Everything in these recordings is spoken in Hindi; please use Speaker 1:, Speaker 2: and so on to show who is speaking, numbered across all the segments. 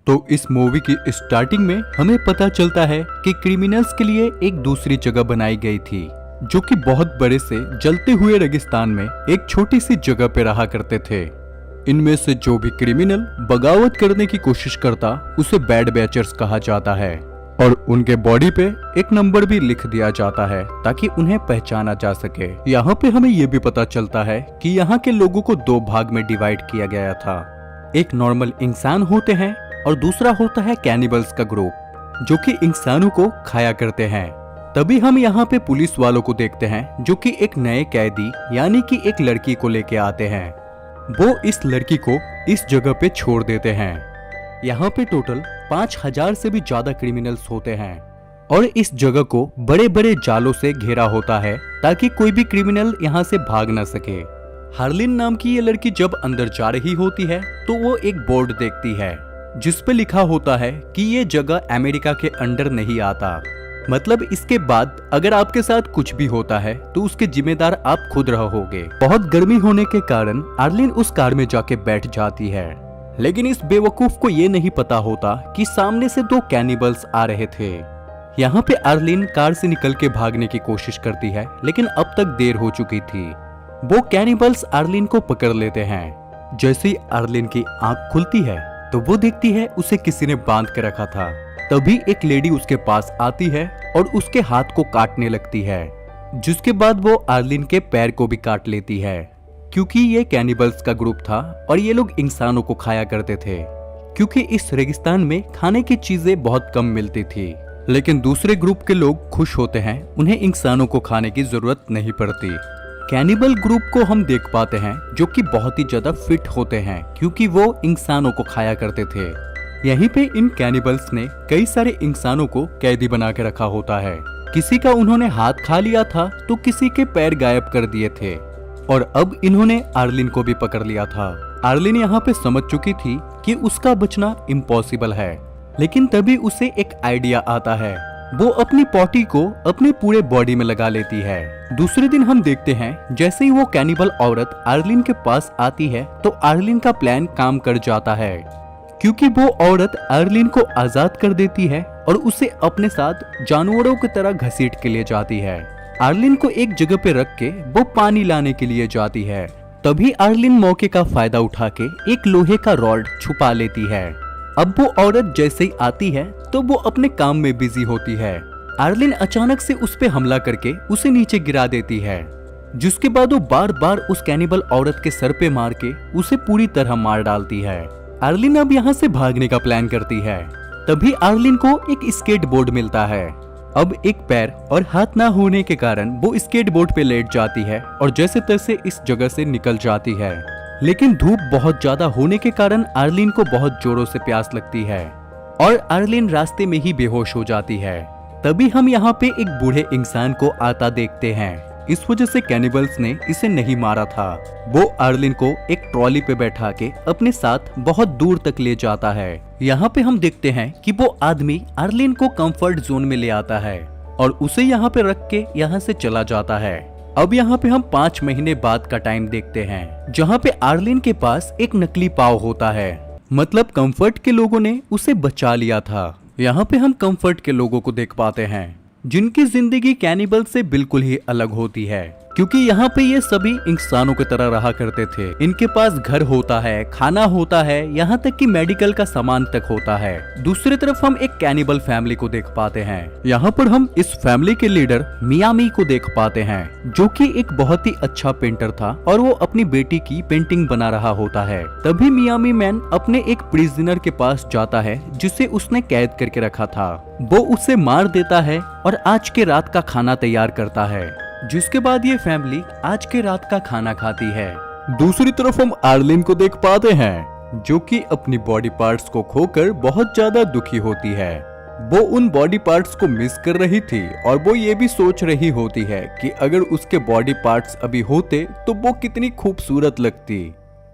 Speaker 1: तो इस मूवी की स्टार्टिंग में हमें पता चलता है कि क्रिमिनल्स के लिए एक दूसरी जगह बनाई गई थी, जो कि बहुत बड़े से जलते हुए रेगिस्तान में एक छोटी सी जगह पे रहा करते थे। इनमें से जो भी क्रिमिनल बगावत करने की कोशिश करता उसे बैड बैचर्स कहा जाता है और उनके बॉडी पे एक नंबर भी लिख दिया जाता है ताकि उन्हें पहचाना जा सके। यहाँ पे हमें ये भी पता चलता है कि यहाँ के लोगों को दो भाग में डिवाइड किया गया था। एक नॉर्मल इंसान होते हैं और दूसरा होता है कैनिबल्स का ग्रुप, जो कि इंसानों को खाया करते हैं। तभी हम यहाँ पे पुलिस वालों को देखते हैं जो कि एक नए कैदी यानी कि एक लड़की को लेके आते हैं। वो इस लड़की को इस जगह पे छोड़ देते हैं। यहाँ पे टोटल 5000 से भी ज्यादा क्रिमिनल्स होते हैं और इस जगह को बड़े बड़े जालों से घेरा होता है ताकि कोई भी क्रिमिनल यहाँ से भाग न सके। हार्लिन नाम की ये लड़की जब अंदर जा रही होती है तो वो एक बोर्ड देखती है जिस पे लिखा होता है कि ये जगह अमेरिका के अंडर नहीं आता, मतलब इसके बाद अगर आपके साथ कुछ भी होता है तो उसके जिम्मेदार आप खुद रहोगे। बहुत गर्मी होने के कारण आर्लिन उस कार में जाके बैठ जाती है, लेकिन इस बेवकूफ को ये नहीं पता होता कि सामने से दो कैनिबल्स आ रहे थे। यहाँ पे आर्लिन कार से निकल के भागने की कोशिश करती है, लेकिन अब तक देर हो चुकी थी। वो कैनिबल्स आर्लिन को पकड़ लेते हैं। जैसे ही आर्लिन की आंख खुलती है तो वो देखती है उसे किसी ने बांध के रखा था। तभी एक लेडी उसके पास आती है और उसके हाथ को काटने लगती है, जिसके बाद वो आर्लिन के पैर को भी काट लेती है। क्योंकि ये कैनिबल्स का ग्रुप था और ये लोग इंसानों को खाया करते थे, क्योंकि इस रेगिस्तान में खाने की चीजें बहुत कम मिलती थी। लेकिन दूसरे ग्रुप के लोग खुश होते हैं, उन्हें इंसानों को खाने की जरूरत नहीं पड़ती। कैनिबल ग्रुप को हम देख पाते हैं जो कि बहुत ही ज्यादा फिट होते हैं क्योंकि वो इंसानों को खाया करते थे। यहीं पे इन कैनिबल्स ने कई सारे इंसानों को कैदी बना के रखा होता है। किसी का उन्होंने हाथ खा लिया था तो किसी के पैर गायब कर दिए थे और अब इन्होंने आर्लिन को भी पकड़ लिया था। आर्लिन यहाँ पे समझ चुकी थी कि उसका बचना इम्पॉसिबल है, लेकिन तभी उसे एक आइडिया आता है। वो अपनी पॉटी को अपने पूरे बॉडी में लगा लेती है। दूसरे दिन हम देखते हैं जैसे ही वो कैनिबल औरत आर्लिन के पास आती है तो आर्लिन का प्लान काम कर जाता है, क्योंकि वो औरत आर्लिन को आजाद कर देती है और उसे अपने साथ जानवरों की तरह घसीट के ले जाती है। आर्लिन को एक जगह पे रख के वो पानी लाने के लिए जाती है। तभी आर्लिन मौके का फायदा उठा के एक लोहे का रॉड छुपा लेती है। अब वो औरत जैसे ही आती है तो वो अपने काम में बिजी होती है। आर्लिन अचानक से उस पे हमला करके उसे नीचे गिरा देती है, जिसके बाद वो बार बार उस कैनिबल औरत के सर पे मार के उसे पूरी तरह मार डालती है। आर्लिन अब यहाँ से भागने का प्लान करती है। तभी आर्लिन को एक स्केट बोर्ड मिलता है। अब एक पैर और हाथ ना होने के कारण वो स्केट बोर्ड पे लेट जाती है और जैसे तैसे इस जगह से निकल जाती है। लेकिन धूप बहुत ज्यादा होने के कारण आर्लिन को बहुत जोरों से प्यास लगती है और आर्लिन रास्ते में ही बेहोश हो जाती है। तभी हम यहाँ पे एक बूढ़े इंसान को आता देखते हैं। इस वजह से कैनिबल्स ने इसे नहीं मारा था। वो आर्लिन को एक ट्रॉली पे बैठा के अपने साथ बहुत दूर तक ले जाता है। यहाँ पे हम देखते हैं कि वो आदमी आर्लिन को कंफर्ट जोन में ले आता है और उसे यहाँ पे रख के यहाँ से चला जाता है। अब यहाँ पे हम 5 महीने बाद का टाइम देखते हैं, जहाँ पे आर्लिन के पास एक नकली पाव होता है, मतलब कंफर्ट के लोगों ने उसे बचा लिया था। यहाँ पे हम कंफर्ट के लोगों को देख पाते हैं जिनकी जिंदगी कैनिबल से बिल्कुल ही अलग होती है, क्योंकि यहाँ पे ये सभी इंसानों की तरह रहा करते थे। इनके पास घर होता है, खाना होता है, यहाँ तक कि मेडिकल का सामान तक होता है। दूसरी तरफ हम एक कैनिबल फैमिली को देख पाते हैं। यहाँ पर हम इस फैमिली के लीडर मियामी को देख पाते हैं, जो कि एक बहुत ही अच्छा पेंटर था और वो अपनी बेटी की पेंटिंग बना रहा होता है। तभी मियामी मैन अपने एक प्रिजनर के पास जाता है जिसे उसने कैद करके रखा था। वो उसे मार देता है और आज के रात का खाना तैयार करता है, जिसके बाद ये फैमिली आज के रात का खाना खाती है। दूसरी तरफ हम आर्लिन को देख पाते हैं, जो कि अपनी बॉडी पार्ट्स को खोकर बहुत ज्यादा दुखी होती है। वो उन बॉडी पार्ट्स को मिस कर रही थी और वो ये भी सोच रही होती है कि अगर उसके बॉडी पार्ट्स अभी होते तो वो कितनी खूबसूरत लगती।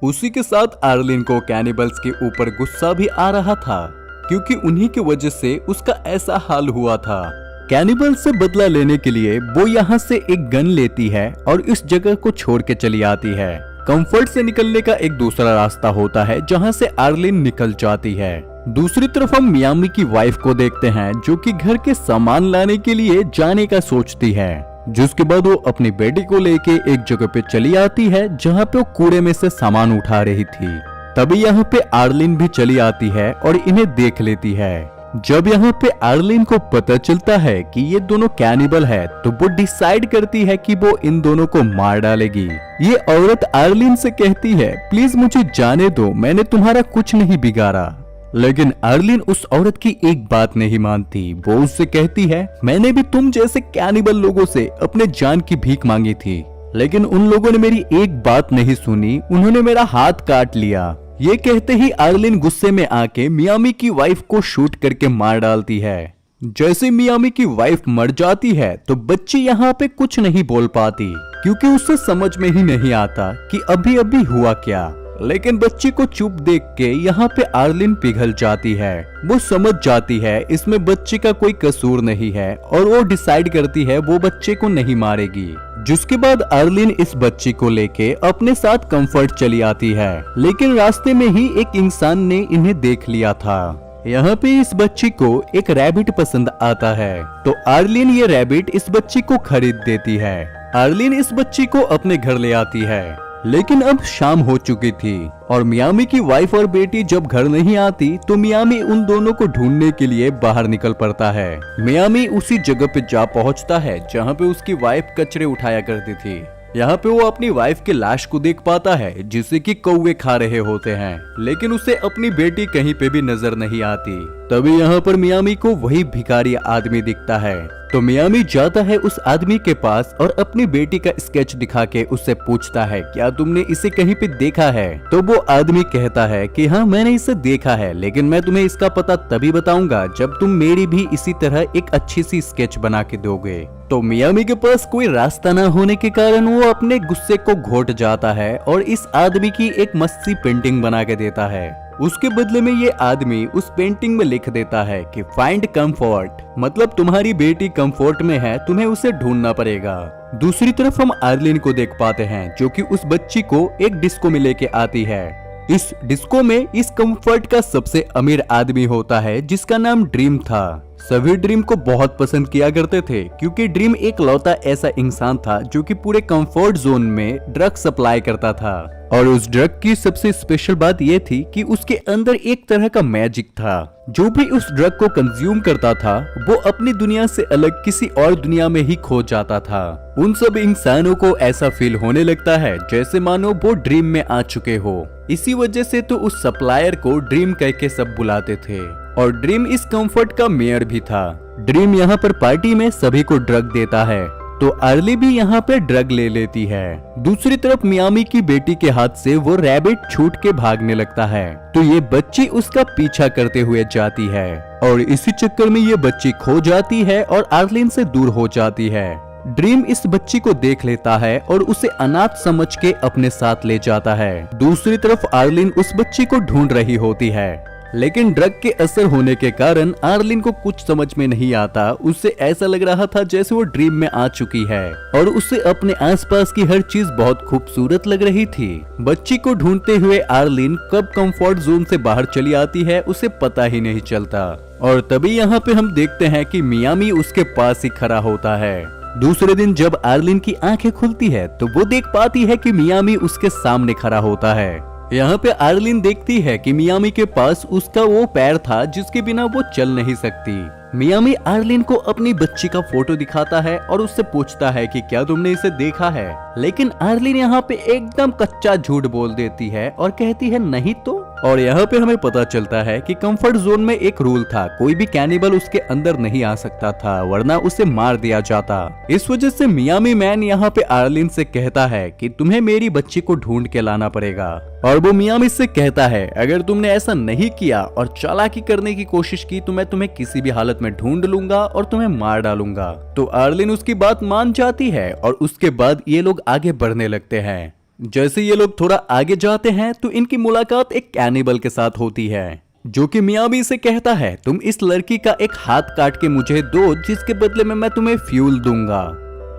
Speaker 1: उसी के साथ आर्लिन को कैनिबल्स के ऊपर गुस्सा भी आ रहा था, क्योंकि उन्हीं की वजह से उसका ऐसा हाल हुआ था। कैनिबल से बदला लेने के लिए वो यहाँ से एक गन लेती है और इस जगह को छोड़ के चली आती है। कंफर्ट से निकलने का एक दूसरा रास्ता होता है जहाँ से आर्लिन निकल जाती है। दूसरी तरफ हम मियामी की वाइफ को देखते हैं जो कि घर के सामान लाने के लिए जाने का सोचती है, जिसके बाद वो अपनी बेटी को लेके एक जगह पे चली आती है जहाँ पे वो कूड़े में से सामान उठा रही थी। तभी यहाँ पे आर्लिन भी चली आती है और इन्हें देख लेती है। जब यहाँ पे आर्लिन को पता चलता है कि ये दोनों कैनिबल है तो वो डिसाइड करती है कि वो इन दोनों को मार डालेगी। ये औरत आर्लिन से कहती है, प्लीज मुझे जाने दो, मैंने तुम्हारा कुछ नहीं बिगाड़ा। लेकिन आर्लिन उस औरत की एक बात नहीं मानती। वो उससे कहती है, मैंने भी तुम जैसे कैनिबल लोगों से अपने जान की भीख मांगी थी, लेकिन उन लोगों ने मेरी एक बात नहीं सुनी, उन्होंने मेरा हाथ काट लिया। ये कहते ही आर्लिन गुस्से में आके मियामी की वाइफ को शूट करके मार डालती है। जैसे मियामी की वाइफ मर जाती है तो बच्ची यहाँ पे कुछ नहीं बोल पाती क्योंकि उसे समझ में ही नहीं आता कि अभी अभी हुआ क्या। लेकिन बच्ची को चुप देख के यहाँ पे आर्लिन पिघल जाती है। वो समझ जाती है इसमें बच्ची का कोई कसूर नहीं है और वो डिसाइड करती है वो बच्चे को नहीं मारेगी। जिसके बाद आर्लिन इस बच्ची को लेके अपने साथ कंफर्ट चली आती है, लेकिन रास्ते में ही एक इंसान ने इन्हें देख लिया था। यहाँ पे इस बच्ची को एक रैबिट पसंद आता है तो आर्लिन ये रैबिट इस बच्ची को खरीद देती है। आर्लिन इस बच्ची को अपने घर ले आती है, लेकिन अब शाम हो चुकी थी और मियामी की वाइफ और बेटी जब घर नहीं आती तो मियामी उन दोनों को ढूंढने के लिए बाहर निकल पड़ता है। मियामी उसी जगह पे जा पहुंचता है जहां पे उसकी वाइफ कचरे उठाया करती थी। यहाँ पे वो अपनी वाइफ की लाश को देख पाता है जिसे कि कौवे खा रहे होते हैं, लेकिन उसे अपनी बेटी कहीं पे भी नजर नहीं आती। तभी यहाँ पर मियामी को वही भिखारी आदमी दिखता है तो मियामी जाता है उस आदमी के पास और अपनी बेटी का स्केच दिखा के उससे पूछता है, क्या तुमने इसे कहीं पे देखा है? तो वो आदमी कहता है कि हाँ मैंने इसे देखा है, लेकिन मैं तुम्हें इसका पता तभी बताऊंगा जब तुम मेरी भी इसी तरह एक अच्छी सी स्केच बना के दोगे। तो मियामी के पास कोई रास्ता न होने के कारण वो अपने गुस्से को घोट जाता है और इस आदमी की एक मस्त सी पेंटिंग बना के देता है। उसके बदले में ये आदमी उस पेंटिंग में लिख देता है कि फाइंड कंफर्ट, मतलब तुम्हारी बेटी कंफर्ट में है, तुम्हें उसे ढूंढना पड़ेगा। दूसरी तरफ हम आर्लिन को देख पाते हैं जो कि उस बच्ची को एक डिस्को में लेके आती है। इस डिस्को में इस कंफर्ट का सबसे अमीर आदमी होता है जिसका नाम ड्रीम था। सभी ड्रीम को बहुत पसंद किया करते थे क्योंकि ड्रीम एक लौता ऐसा इंसान था जो कि पूरे कंफर्ट जोन में ड्रग सप्लाई करता था। और उस ड्रग की सबसे स्पेशल बात यह थी कि उसके अंदर एक तरह का मैजिक था। जो भी उस ड्रग को कंज्यूम करता था वो अपनी दुनिया से अलग किसी और दुनिया में ही खो जाता था। उन सब इंसानों को ऐसा फील होने लगता है जैसे मानो वो ड्रीम में आ चुके हो। इसी वजह से तो उस सप्लायर को ड्रीम कह के सब बुलाते थे और ड्रीम इस कंफर्ट का मेयर भी था। ड्रीम यहाँ पर पार्टी में सभी को ड्रग देता है तो अर्ली भी यहाँ पे ड्रग ले लेती है। दूसरी तरफ मियामी की बेटी के हाथ से वो रैबिट छूट के भागने लगता है तो ये बच्ची उसका पीछा करते हुए जाती है और इसी चक्कर में ये बच्ची खो जाती है और आर्लिन से दूर हो जाती है। ड्रीम इस बच्ची को देख लेता है और उसे अनाथ समझ के अपने साथ ले जाता है। दूसरी तरफ आर्लिन उस बच्ची को ढूंढ रही होती है, लेकिन ड्रग के असर होने के कारण आर्लिन को कुछ समझ में नहीं आता। उसे ऐसा लग रहा था जैसे वो ड्रीम में आ चुकी है और उसे अपने आसपास की हर चीज बहुत खूबसूरत लग रही थी। बच्ची को ढूंढते हुए आर्लिन कब कंफर्ट जोन से बाहर चली आती है उसे पता ही नहीं चलता। और तभी यहाँ पे हम देखते हैं कि मियामी उसके पास ही खड़ा होता है। दूसरे दिन जब आर्लिन की आंखें खुलती है तो वो देख पाती है कि मियामी उसके सामने खड़ा होता है। यहाँ पे आर्लिन देखती है कि मियामी के पास उसका वो पैर था जिसके बिना वो चल नहीं सकती। मियामी आर्लिन को अपनी बच्ची का फोटो दिखाता है और उससे पूछता है कि क्या तुमने इसे देखा है, लेकिन आर्लिन यहाँ पे एकदम कच्चा झूठ बोल देती है और कहती है नहीं तो। और यहाँ पे हमें पता चलता है कि कंफर्ट जोन में एक रूल था, कोई भी कैनिबल उसके अंदर नहीं आ सकता था वरना उसे मार दिया जाता। इस वजह से मियामी मैन यहाँ पे आर्लिन से कहता है कि तुम्हें मेरी बच्ची को ढूंढ के लाना पड़ेगा। और वो मियामी से कहता है अगर तुमने ऐसा नहीं किया और चालाकी करने की कोशिश की तो मैं तुम्हें किसी भी हालत में ढूंढ लूंगा और तुम्हें मार डालूंगा। तो आर्लिन उसकी बात मान जाती है और उसके बाद ये लोग आगे बढ़ने लगते हैं। जैसे ये लोग थोड़ा आगे जाते हैं तो इनकी मुलाकात एक कैनिबल के साथ होती है जो कि मियामी से कहता है तुम इस लड़की का एक हाथ काट के मुझे दो जिसके बदले में मैं तुम्हें फ्यूल दूंगा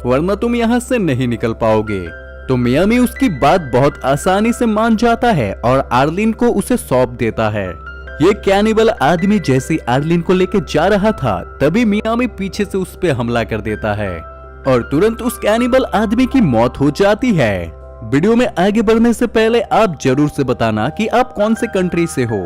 Speaker 1: वरना तुम यहाँ से नहीं निकल पाओगे। तो मियामी उसकी बात बहुत आसानी से मान जाता है और आर्लिन को उसे सौंप देता है। ये कैनिबल आदमी जैसे आर्लिन को लेके जा रहा था तभी मियामी पीछे से उस पे हमला कर देता है और तुरंत उस कैनिबल आदमी की मौत हो जाती है। वीडियो में आगे बढ़ने से पहले आप जरूर से बताना कि आप कौन से कंट्री से हो।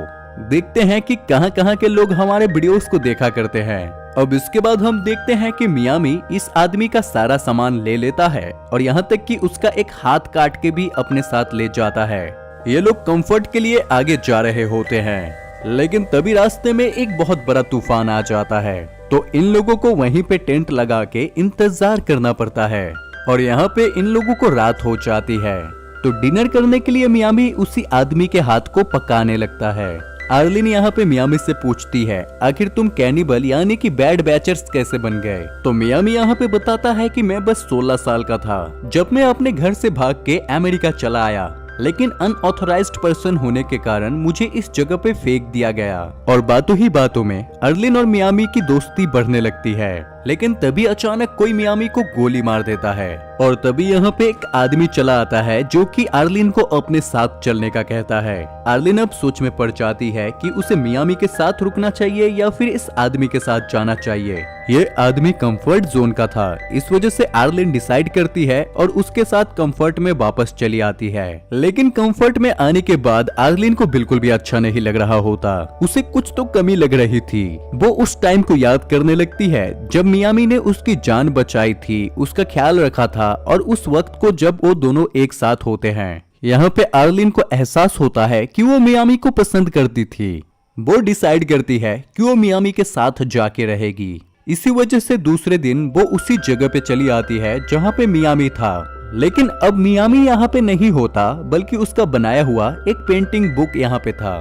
Speaker 1: देखते हैं कि कहां-कहां के लोग हमारे वीडियोस को देखा करते हैं। अब इसके बाद हम देखते हैं कि मियामी इस आदमी का सारा सामान ले लेता है और यहाँ तक कि उसका एक हाथ काट के भी अपने साथ ले जाता है। ये लोग कंफर्ट के लिए आगे जा रहे होते हैं, लेकिन तभी रास्ते में एक बहुत बड़ा तूफान आ जाता है तो इन लोगों को वहीं पे टेंट लगा के इंतजार करना पड़ता है और यहाँ पे इन लोगों को रात हो जाती है। तो डिनर करने के लिए मियामी उसी आदमी के हाथ को पकाने लगता है। आर्लिन यहाँ पे मियामी से पूछती है आखिर तुम कैनिबल यानी कि बैड बैचर्स कैसे बन गए। तो मियामी यहाँ पे बताता है कि मैं बस 16 साल का था जब मैं अपने घर से भाग के अमेरिका चला आया, लेकिन अनऑथराइज्ड पर्सन होने के कारण मुझे इस जगह पे फेंक दिया गया। और बातों ही बातों में आर्लिन और मियामी की दोस्ती बढ़ने लगती है, लेकिन तभी अचानक कोई मियामी को गोली मार देता है और तभी यहाँ पे एक आदमी चला आता है जो कि आर्लिन को अपने साथ चलने का कहता है। आर्लिन अब सोच में पड़ जाती है कि उसे मियामी के साथ रुकना चाहिए या फिर इस आदमी के साथ जाना चाहिए। ये आदमी कंफर्ट जोन का था, इस वजह से आर्लिन डिसाइड करती है और उसके साथ कंफर्ट में वापस चली आती है। लेकिन कंफर्ट में आने के बाद आर्लिन को बिल्कुल भी अच्छा नहीं लग रहा होता, उसे कुछ तो कमी लग रही थी। वो उस टाइम को याद करने लगती है जब मियामी ने उसकी जान बचाई थी, उसका ख्याल रखा था और उस वक्त को जब वो दोनों एक साथ होते हैं। यहाँ पे आर्लिन को एहसास होता है कि वो मियामी को पसंद करती थी। वो डिसाइड करती है कि वो मियामी के साथ जाके रहेगी। इसी वजह से दूसरे दिन वो उसी जगह पे चली आती है जहाँ पे मियामी था, लेकिन अब मियामी यहाँ पे नहीं होता बल्कि उसका बनाया हुआ एक पेंटिंग बुक यहाँ पे था।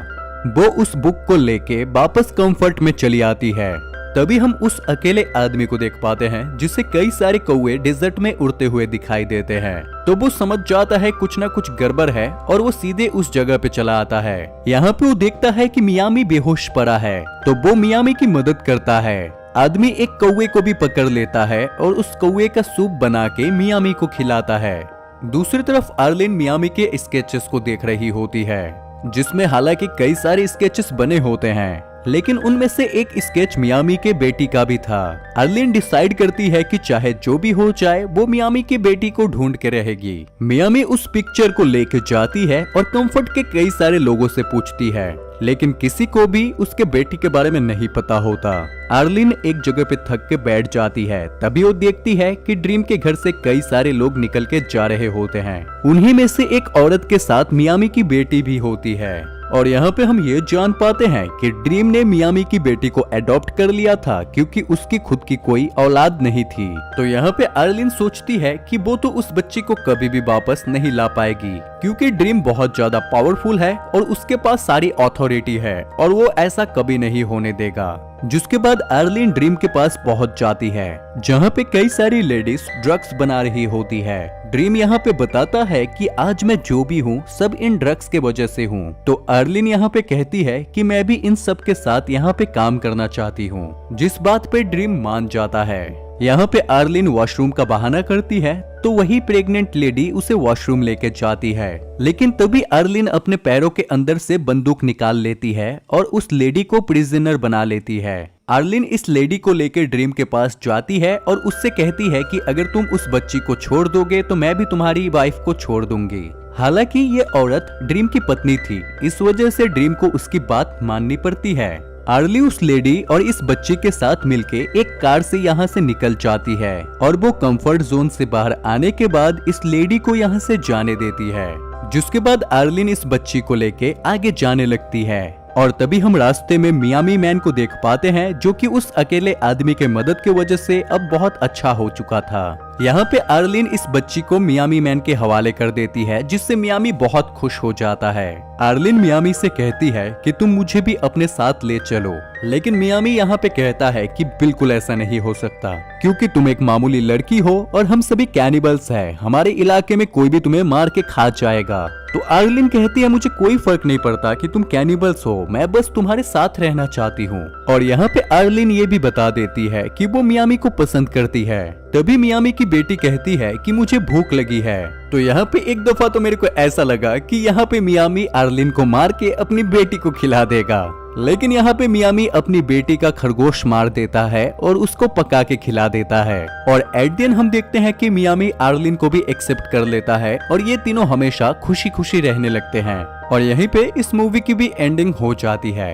Speaker 1: वो उस बुक को लेके वापस कंफर्ट में चली आती है। तभी हम उस अकेले आदमी को देख पाते हैं जिसे कई सारे कौवे डेजर्ट में उड़ते हुए दिखाई देते हैं। तो वो समझ जाता है कुछ ना कुछ गड़बड़ है और वो सीधे उस जगह पे चला आता है। यहाँ पे वो देखता है कि मियामी बेहोश पड़ा है, तो वो मियामी की मदद करता है। आदमी एक कौवे को भी पकड़ लेता है और उस कौवे का सूप बना के मियामी को खिलाता है। दूसरी तरफ आर्लिन मियामी के स्केचेस को देख रही होती है, जिसमें हालांकि कई सारे स्केचेस बने होते हैं, लेकिन उनमें से एक स्केच मियामी के बेटी का भी था। आर्लिन डिसाइड करती है कि चाहे जो भी हो जाए वो मियामी की बेटी को ढूंढ के रहेगी। मियामी उस पिक्चर को लेके जाती है और कंफर्ट के कई सारे लोगों से पूछती है, लेकिन किसी को भी उसके बेटी के बारे में नहीं पता होता। आर्लिन एक जगह पे थक के बैठ जाती है, तभी वो देखती है कि ड्रीम के घर से कई सारे लोग निकल के जा रहे होते हैं। उन्हीं में से एक औरत के साथ मियामी की बेटी भी होती है और यहाँ पे हम ये जान पाते हैं कि ड्रीम ने मियामी की बेटी को अडॉप्ट कर लिया था क्योंकि उसकी खुद की कोई औलाद नहीं थी। तो यहाँ पे आर्लिन सोचती है कि वो तो उस बच्ची को कभी भी वापस नहीं ला पाएगी क्योंकि ड्रीम बहुत ज्यादा पावरफुल है और उसके पास सारी अथॉरिटी है और वो ऐसा कभी नहीं होने देगा। जिसके बाद आर्लिन ड्रीम के पास पहुंच जाती है जहाँ पे कई सारी लेडीज ड्रग्स बना रही होती है। ड्रीम यहाँ पे बताता है कि आज मैं जो भी हूँ सब इन ड्रग्स के वजह से हूँ। तो आर्लिन यहाँ पे कहती है कि मैं भी इन सब के साथ यहाँ पे काम करना चाहती हूँ, जिस बात पे ड्रीम मान जाता है। यहाँ पे आर्लिन वॉशरूम का बहाना करती है तो वही प्रेग्नेंट लेडी उसे वॉशरूम लेके जाती है, लेकिन तभी आर्लिन अपने पैरों के अंदर से बंदूक निकाल लेती है और उस लेडी को प्रिजनर बना लेती है। आर्लिन इस लेडी को लेकर ड्रीम के पास जाती है और उससे कहती है कि अगर तुम उस बच्ची को छोड़ दोगे तो मैं भी तुम्हारी वाइफ को छोड़ दूंगी। हालांकि ये औरत ड्रीम की पत्नी थी, इस वजह से ड्रीम को उसकी बात माननी पड़ती है। आर्ली उस लेडी और इस बच्चे के साथ मिलके एक कार से यहाँ से निकल जाती है और वो कंफर्ट जोन से बाहर आने के बाद इस लेडी को यहाँ से जाने देती है। जिसके बाद आर्लिन इस बच्ची को लेके आगे जाने लगती है और तभी हम रास्ते में मियामी मैन को देख पाते हैं जो कि उस अकेले आदमी के मदद की वजह से अब बहुत अच्छा हो चुका था। यहाँ पे आर्लिन इस बच्ची को मियामी मैन के हवाले कर देती है, जिससे मियामी बहुत खुश हो जाता है। आर्लिन मियामी से कहती है कि तुम मुझे भी अपने साथ ले चलो, लेकिन मियामी यहाँ पे कहता है कि बिल्कुल ऐसा नहीं हो सकता क्योंकि तुम एक मामूली लड़की हो और हम सभी कैनिबल्स हैं, हमारे इलाके में कोई भी तुम्हें मार के खा जाएगा। तो आर्लिन कहती है मुझे कोई फर्क नहीं पड़ता कि तुम कैनिबल्स हो, मैं बस तुम्हारे साथ रहना चाहती हूँ। और यहाँ पे आर्लिन ये भी बता देती है कि वो मियामी को पसंद करती है। तभी मियामी की बेटी कहती है कि मुझे भूख लगी है। तो यहाँ पे एक दफा तो मेरे को ऐसा लगा कि यहाँ पे मियामी आर्लिन को मार के अपनी बेटी को खिला देगा, लेकिन यहाँ पे मियामी अपनी बेटी का खरगोश मार देता है और उसको पका के खिला देता है। और एट द एंड हम देखते हैं कि मियामी आर्लिन को भी एक्सेप्ट कर लेता है और ये तीनों हमेशा खुशी खुशी रहने लगते हैं। और यहीं पे इस मूवी की भी एंडिंग हो जाती है।